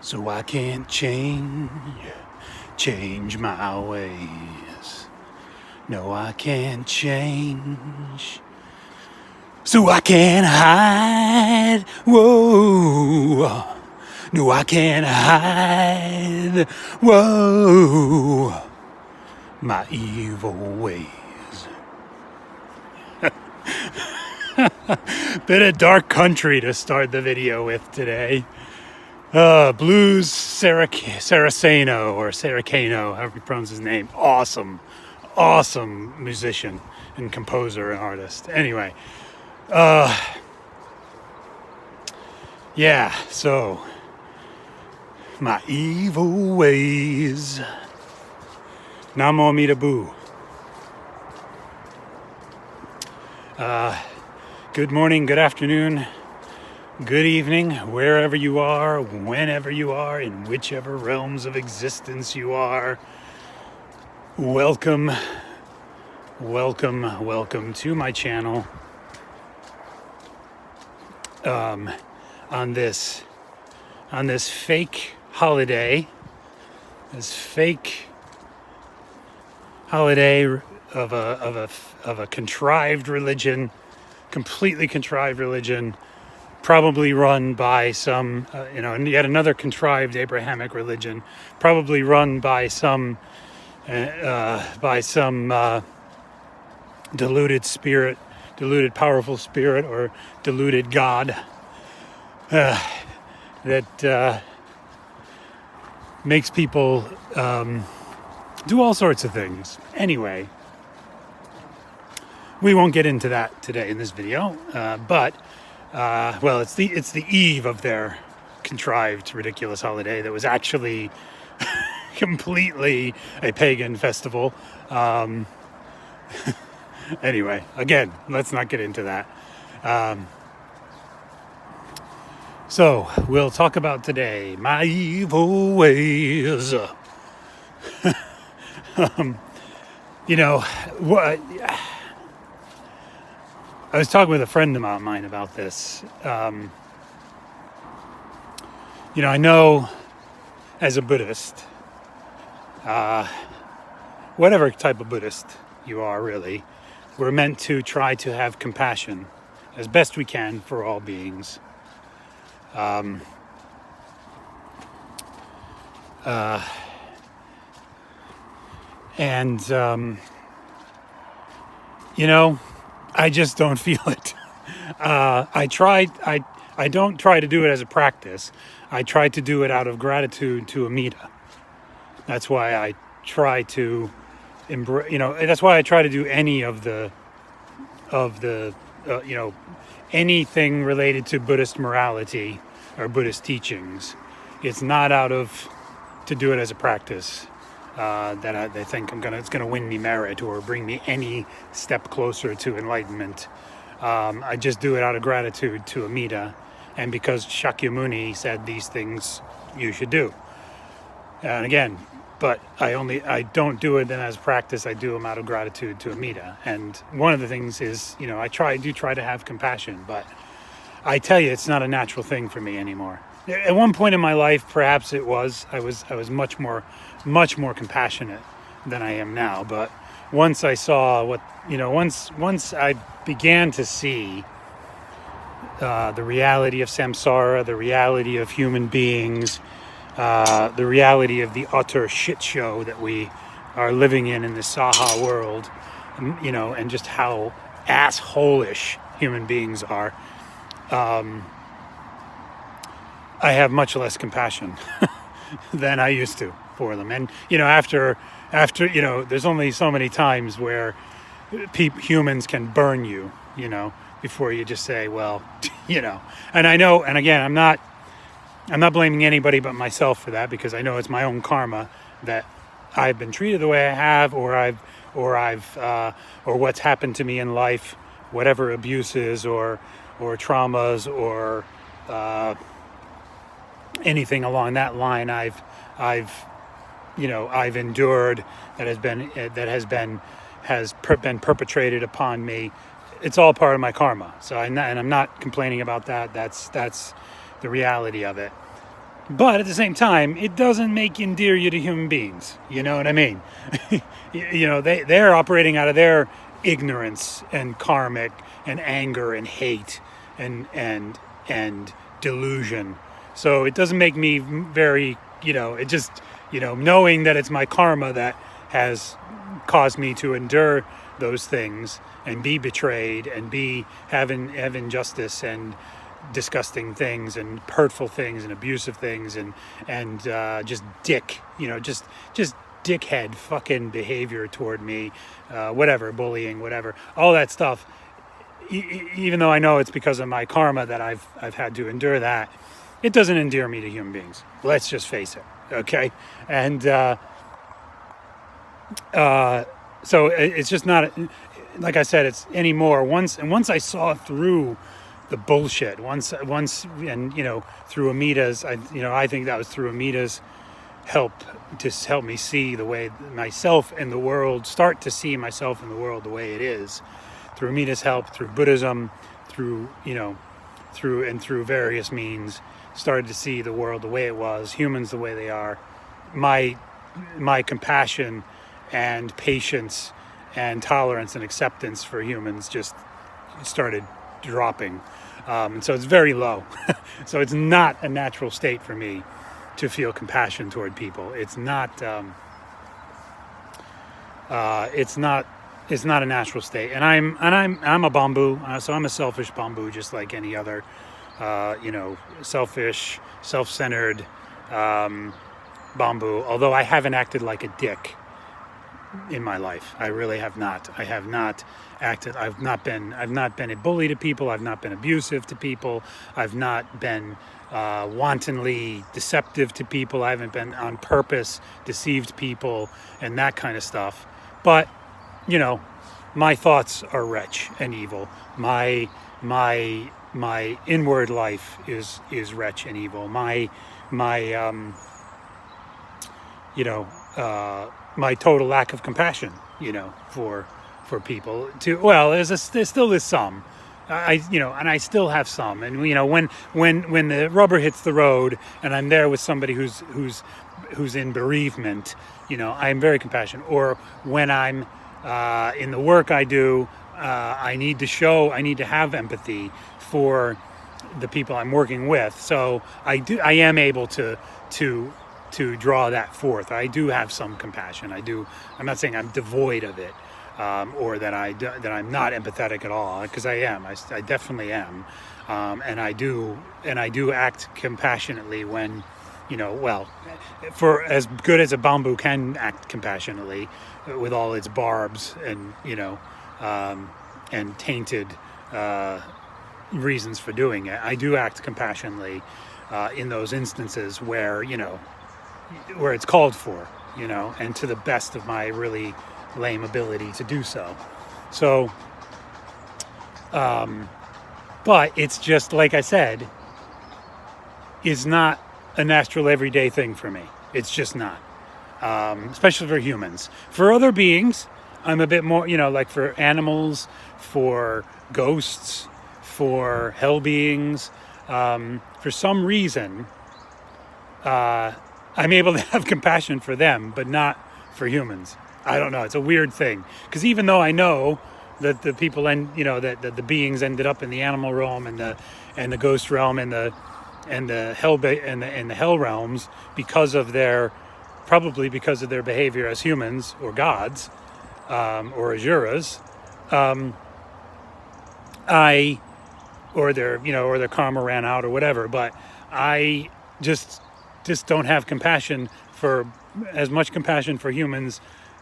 So I can't change my ways. No, I can't change. So I can't hide. Whoa. No, I can't hide. Whoa. My evil ways. Bit of dark country to start the video with today. Blues Saraceno or Saraceno, however you pronounce his name. Awesome musician and composer and artist. Anyway, yeah, so my evil ways. Namo Amida Boo. Good morning, good afternoon, good evening, wherever you are, whenever you are, in whichever realms of existence you are. Welcome to my channel. On this fake holiday, of a contrived religion, completely contrived religion, probably run by some, and yet another contrived Abrahamic religion, probably run by some deluded spirit, deluded powerful spirit, or deluded God that makes people do all sorts of things. Anyway, we won't get into that today in this video, but it's the eve of their contrived, ridiculous holiday that was actually completely a pagan festival. Anyway, again, let's not get into that. So we'll talk about today my evil ways. What? I was talking with a friend of mine about this. I know as a Buddhist, whatever type of Buddhist you are, really, we're meant to try to have compassion as best we can for all beings. I just don't feel it. I don't try to do it as a practice. I try to do it out of gratitude to Amida. That's why I try to that's why I try to do any of the anything related to Buddhist morality or Buddhist teachings. It's not to do it as a practice that I think it's gonna win me merit or bring me any step closer to enlightenment. I just do it out of gratitude to Amida, and because Shakyamuni said these things you should do. And again, but I don't do it then as practice. I do them out of gratitude to Amida. And one of the things is, I do try to have compassion, but I tell you, it's not a natural thing for me anymore. At one point in my life, perhaps it was. I was much more compassionate than I am now. But once I saw once I began to see the reality of samsara, the reality of human beings, the reality of the utter shit show that we are living in the Saha world, and just how asshole-ish human beings are, I have much less compassion than I used to for them. And, after there's only so many times where humans can burn you, before you just say, well, and I know, and again, I'm not blaming anybody but myself for that, because I know it's my own karma that I've been treated the way I have, or what's happened to me in life, whatever abuses or traumas or anything along that line I've endured that has been perpetrated upon me. It's all part of my karma. So I'm not complaining about that. That's the reality of it. But at the same time, it doesn't make endear you to human beings. You know what I mean? They're operating out of their ignorance and karmic and anger and hate and delusion. So it doesn't make me very, it just, knowing that it's my karma that has caused me to endure those things and be betrayed and have injustice and disgusting things and hurtful things and abusive things and just dickhead fucking behavior toward me, whatever, bullying, whatever, all that stuff. Even though I know it's because of my karma that I've had to endure that, it doesn't endear me to human beings. Let's just face it, okay? And so it's just not, like I said, it's anymore. Once I saw through the bullshit. Once, and through Amita's, I think that was through Amita's help me see the way myself and the world, start to see myself and the world the way it is. Through Amita's help, through Buddhism, through various means, started to see the world the way it was, humans the way they are. My compassion and patience and tolerance and acceptance for humans just started dropping. And so it's very low. So it's not a natural state for me to feel compassion toward people. It's not a natural state. And I'm a bamboo, so I'm a selfish bamboo, just like any other, selfish, self-centered bamboo. Although I haven't acted like a dick in my life. I really have not. I have not acted. I've not been a bully to people. I've not been abusive to people. I've not been wantonly deceptive to people. I haven't been on purpose deceived people and that kind of stuff. But my thoughts are wretch and evil. My inward life is wretch and evil. My total lack of compassion, for people. There still is some. And I still have some. And when the rubber hits the road, and I'm there with somebody who's in bereavement, I'm very compassionate. Or when I'm in the work I do, I need to have empathy for the people I'm working with. So I am able to draw that forth. I do have some compassion. I'm not saying I'm devoid of it, or that I'm not empathetic at all, because I am. I definitely am, and I do act compassionately when, for as good as a bamboo can act compassionately, with all its barbs and and tainted reasons for doing it. I do act compassionately in those instances where where it's called for, and to the best of my really lame ability to do so. So, but it's just, like I said, is not a natural everyday thing for me. It's just not, especially for humans. For other beings, I'm a bit more, like for animals, for ghosts, for hell beings, for some reason, I'm able to have compassion for them, but not for humans. I don't know. It's a weird thing, because even though I know that the people that the beings ended up in the animal realm and the ghost realm and the hell realms probably because of their behavior as humans or gods, or asuras, or their karma ran out or whatever. But I just don't have as much compassion for humans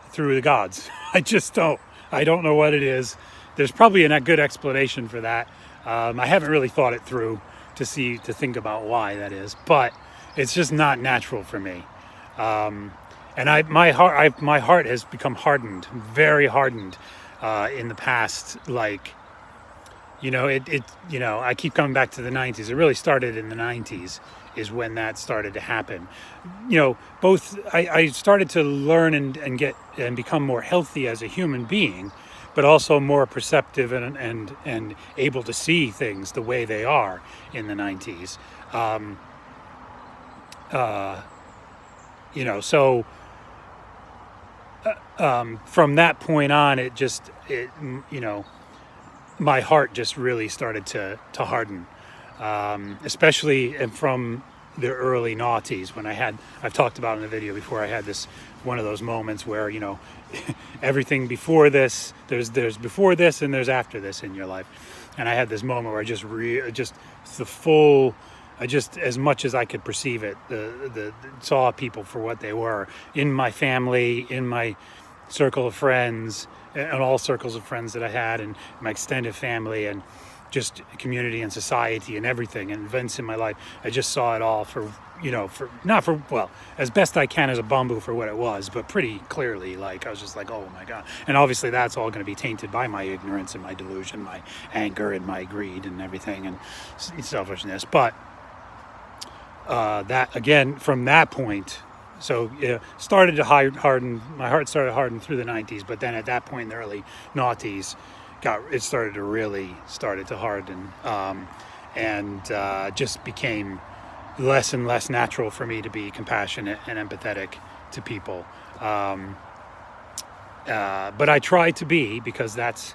through the gods. I just don't. I don't know what it is. There's probably a good explanation for that. I haven't really thought it through to think about why that is, but it's just not natural for me. And my heart has become hardened, very hardened, in the past. Like, I keep coming back to the 90s. It really started in the 90s. Is when that started to happen. I started to learn and become more healthy as a human being, but also more perceptive and able to see things the way they are in the 90s. So from that point on, my heart just really started to harden, especially from the early noughties when I've talked about in the video before, I had one of those moments where, everything before this, there's before this and there's after this in your life. And I had this moment where I just, as much as I could perceive it, saw people for what they were in my family, in my circle of friends, and all circles of friends that I had, and my extended family, and just community and society and everything and events in my life. I just saw it all as best I can as a bamboo for what it was, but pretty clearly, I was just like, oh my God. And obviously that's all going to be tainted by my ignorance and my delusion, my anger and my greed and everything, and selfishness. But that, again, from that point, so started to harden. My heart started to harden through the 90s, but then at that point in the early noughties, it started to harden, and just became less and less natural for me to be compassionate and empathetic to people. But I try to be, because that's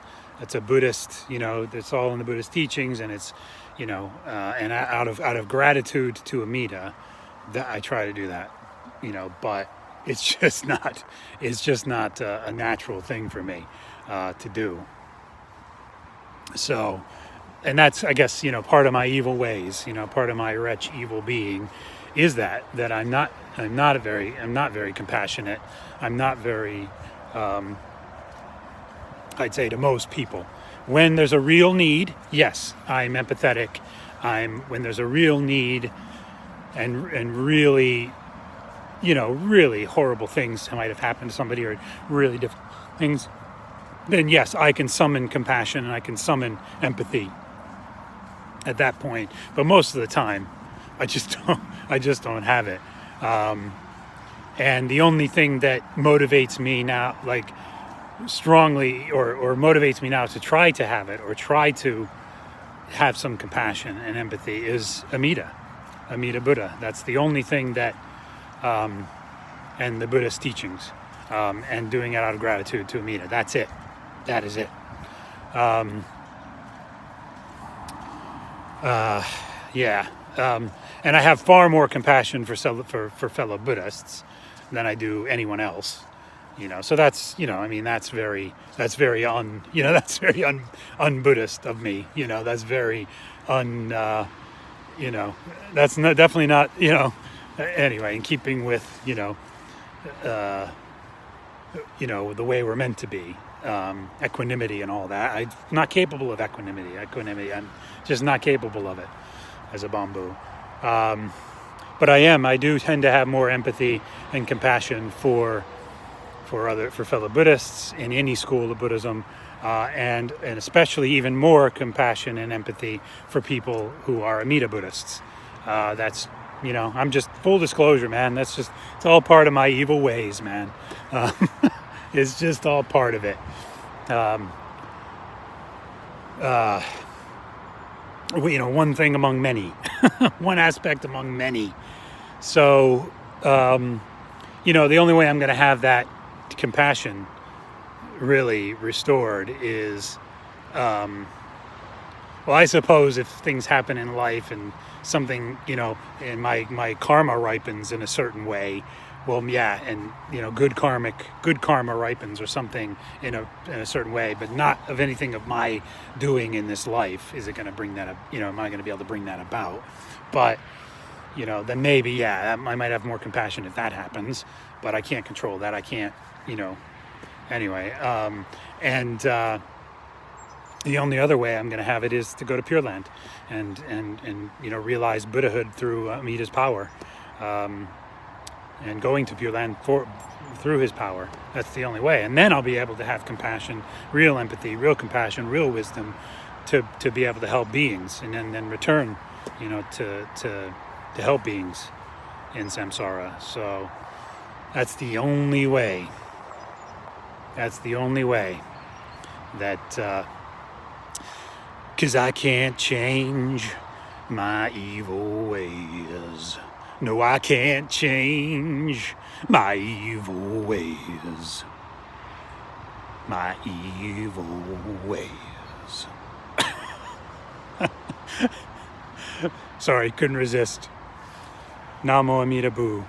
a Buddhist, that's all in the Buddhist teachings, and it's, and out of gratitude to Amida, that I try to do that, but it's just not a natural thing for me to do. So, and that's, I guess, part of my evil ways, part of my wretch evil being is that I'm not very compassionate. I'm not very, I'd say, to most people. When there's a real need, yes, I'm empathetic. When there's a real need and really, really horrible things might have happened to somebody, or really difficult things, then yes, I can summon compassion and I can summon empathy at that point. But most of the time, I just don't have it. And the only thing that motivates me now, strongly, or motivates me now to try to have it, or try to have some compassion and empathy, is Amida Buddha. That's the only thing that, and the Buddhist teachings, and doing it out of gratitude to Amida. That's it. That is it. And I have far more compassion for fellow Buddhists than I do anyone else. So that's, that's very that's very un-Buddhist of me. That's very that's definitely not, anyway, in keeping with, the way we're meant to be. Equanimity and all that. I'm not capable of equanimity. I'm just not capable of it as a bamboo. But I do tend to have more empathy and compassion for fellow Buddhists in any school of Buddhism, and especially even more compassion and empathy for people who are Amida Buddhists. That's, I'm just, full disclosure, man, it's all part of my evil ways, man. It's just all part of it. One thing among many, one aspect among many. So, the only way I'm going to have that compassion really restored is, I suppose if things happen in life and something, and my karma ripens in a certain way, well, yeah, and good karma ripens or something in a certain way, but not of anything of my doing in this life. Is it going to bring that up? Am I going to be able to bring that about? But then maybe, yeah, I might have more compassion if that happens, but I can't control that. I can't, anyway. And the only other way I'm going to have it is to go to Pure Land and realize Buddhahood through Amida's power. And going to Pure Land through his power. That's the only way. And then I'll be able to have compassion, real empathy, real compassion, real wisdom to be able to help beings, and then return, to help beings in samsara. So that's the only way. That's the only way that, 'cause I can't change my evil ways. No, I can't change my evil ways. My evil ways. Sorry, couldn't resist. Namo Amida Boo.